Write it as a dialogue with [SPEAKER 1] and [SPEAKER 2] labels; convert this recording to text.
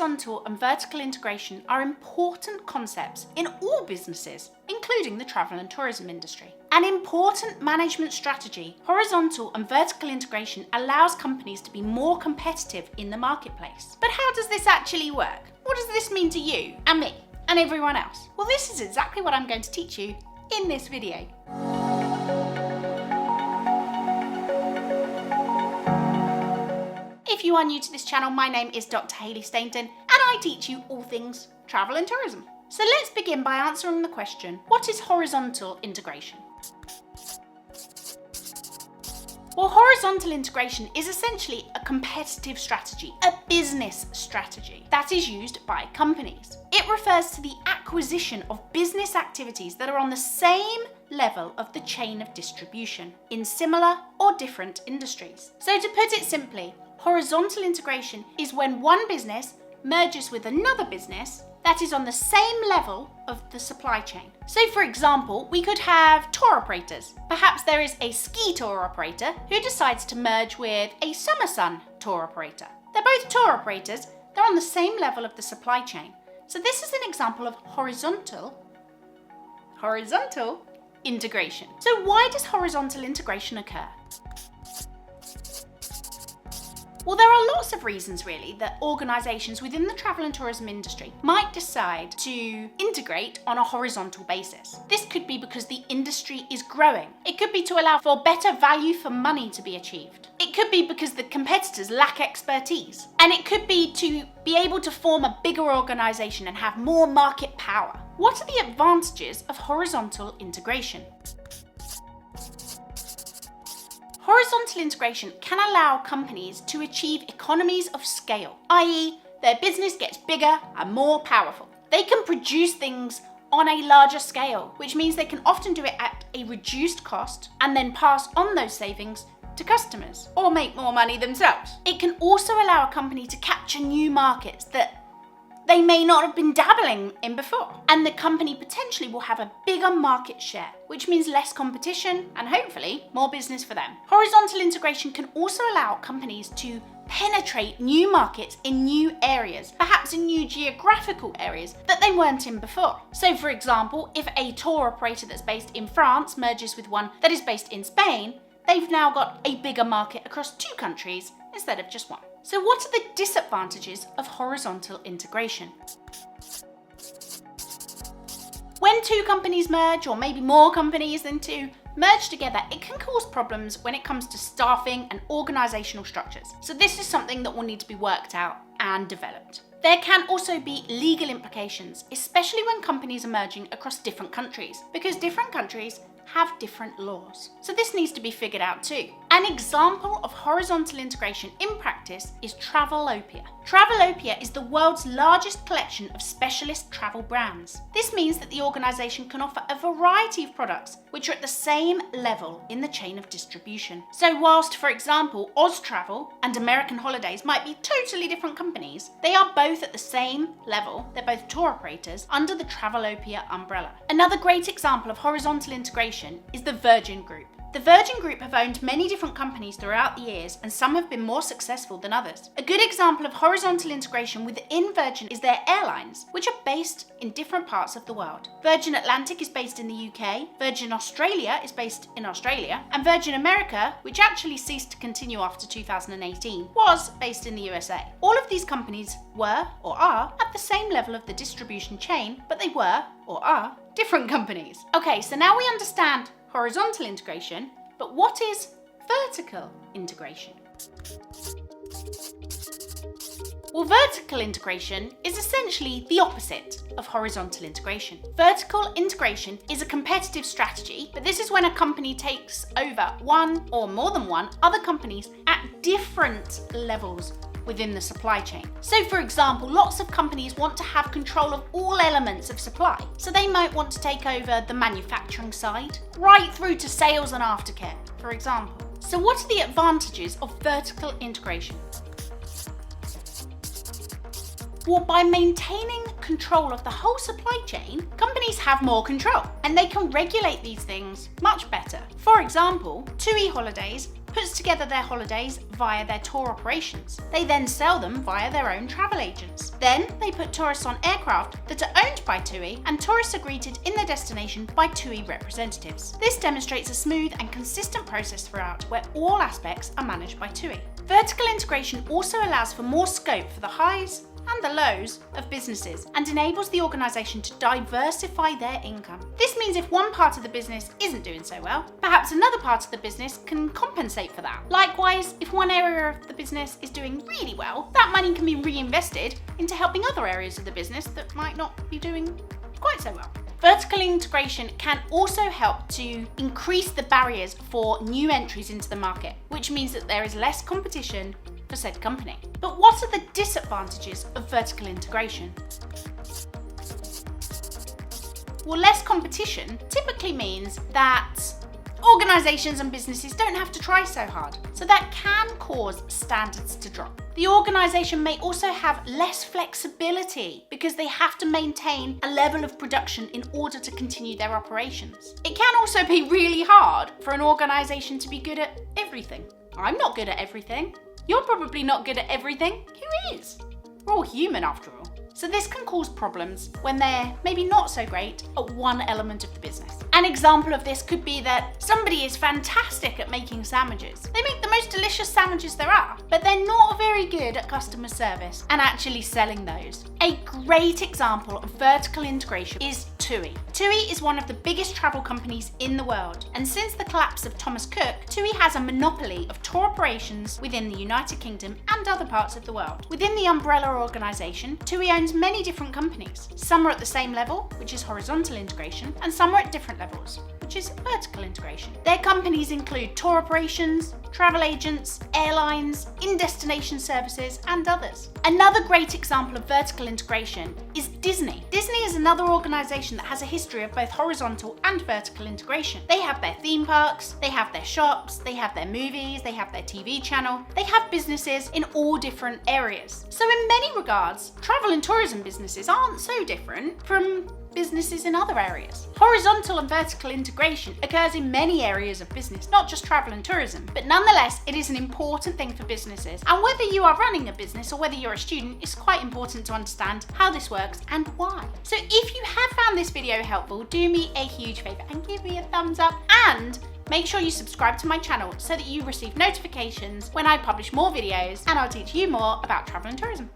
[SPEAKER 1] horizontal and vertical integration are important concepts in all businesses, including the travel and tourism industry. An important management strategy, horizontal and vertical integration allows companies to be more competitive in the marketplace. But how does this actually work? What does this mean to you and me and everyone else? Well, this is exactly what I'm going to teach you in this video. If you are new to this channel, my name is Dr. Hayley Stainton and I teach you all things travel and tourism. So let's begin by answering the question, what is horizontal integration? Well, horizontal integration is essentially a competitive strategy, a business strategy that is used by companies. It refers to the acquisition of business activities that are on the same level of the chain of distribution in similar or different industries. So to put it simply, horizontal integration is when one business merges with another business that is on the same level of the supply chain. So for example, we could have tour operators. Perhaps there is a ski tour operator who decides to merge with a summer sun tour operator. They're both tour operators, they're on the same level of the supply chain. So this is an example of horizontal integration. So why does horizontal integration occur? Well, there are lots of reasons really that organisations within the travel and tourism industry might decide to integrate on a horizontal basis. This could be because the industry is growing. It could be to allow for better value for money to be achieved. It could be because the competitors lack expertise. And it could be to be able to form a bigger organisation and have more market power. What are the advantages of horizontal integration? Horizontal integration can allow companies to achieve economies of scale, i.e., their business gets bigger and more powerful. They can produce things on a larger scale, which means they can often do it at a reduced cost and then pass on those savings to customers or make more money themselves. It can also allow a company to capture new markets that they may not have been dabbling in before. And the company potentially will have a bigger market share, which means less competition and hopefully more business for them. Horizontal integration can also allow companies to penetrate new markets in new areas, perhaps in new geographical areas that they weren't in before. So for example, if a tour operator that's based in France merges with one that is based in Spain, they've now got a bigger market across two countries instead of just one. So what are the disadvantages of horizontal integration? When two companies merge, or maybe more companies than two, merge together, it can cause problems when it comes to staffing and organisational structures. So this is something that will need to be worked out and developed. There can also be legal implications, especially when companies are merging across different countries, because different countries have different laws. So this needs to be figured out too. An example of horizontal integration in practice is Travelopia. Travelopia is the world's largest collection of specialist travel brands. This means that the organisation can offer a variety of products which are at the same level in the chain of distribution. So whilst, for example, Oztravel and American Holidays might be totally different companies, they are both at the same level. They're both tour operators under the Travelopia umbrella. Another great example of horizontal integration is the Virgin Group. The Virgin Group have owned many different companies throughout the years, and some have been more successful than others. A good example of horizontal integration within Virgin is their airlines, which are based in different parts of the world. Virgin Atlantic is based in the UK, Virgin Australia is based in Australia, and Virgin America, which actually ceased to continue after 2018, was based in the USA. All of these companies were, or are, at the same level of the distribution chain, but they were, or are, different companies. Okay, so now we understand horizontal integration, but what is vertical integration? Well, vertical integration is essentially the opposite of horizontal integration. Vertical integration is a competitive strategy, but this is when a company takes over one or more than one other companies at different levels within the supply chain. So for example, lots of companies want to have control of all elements of supply. So they might want to take over the manufacturing side, right through to sales and aftercare, for example. So what are the advantages of vertical integration? Well, by maintaining control of the whole supply chain, companies have more control and they can regulate these things much better. For example, TUI Holidays puts together their holidays via their tour operations. They then sell them via their own travel agents. Then they put tourists on aircraft that are owned by TUI, and tourists are greeted in their destination by TUI representatives. This demonstrates a smooth and consistent process throughout, where all aspects are managed by TUI. Vertical integration also allows for more scope for the highs and the lows of businesses and enables the organisation to diversify their income. This means if one part of the business isn't doing so well, perhaps another part of the business can compensate for that. Likewise, if one area of the business is doing really well, that money can be reinvested into helping other areas of the business that might not be doing quite so well. Vertical integration can also help to increase the barriers for new entries into the market, which means that there is less competition for said company. But what are the disadvantages of vertical integration? Well, less competition typically means that organisations and businesses don't have to try so hard, so that can cause standards to drop. The organisation may also have less flexibility because they have to maintain a level of production in order to continue their operations. It can also be really hard for an organisation to be good at everything. I'm not good at everything. You're probably not good at everything. Who is? We're all human after all. So this can cause problems when they're maybe not so great at one element of the business. An example of this could be that somebody is fantastic at making sandwiches. They make the most delicious sandwiches there are, but they're not very good at customer service and actually selling those. A great example of vertical integration is TUI. TUI is one of the biggest travel companies in the world, and since the collapse of Thomas Cook, TUI has a monopoly of tour operations within the United Kingdom and other parts of the world. Within the umbrella organisation, TUI owns many different companies. Some are at the same level, which is horizontal integration, and some are at different levels, which is vertical integration. Their companies include tour operations, travel agents, airlines, in-destination services, and others. Another great example of vertical integration is Disney. Disney is another organisation that has a history of both horizontal and vertical integration. They have their theme parks, they have their shops, they have their movies, they have their TV channel, they have businesses in all different areas. So in many regards, travel and tourism businesses aren't so different from businesses in other areas. Horizontal and vertical integration occurs in many areas of business, not just travel and tourism, but nonetheless, it is an important thing for businesses. And whether you are running a business or whether you're a student, it's quite important to understand how this works and why. So if you have found this video helpful, do me a huge favour and give me a thumbs up, and make sure you subscribe to my channel so that you receive notifications when I publish more videos, and I'll teach you more about travel and tourism.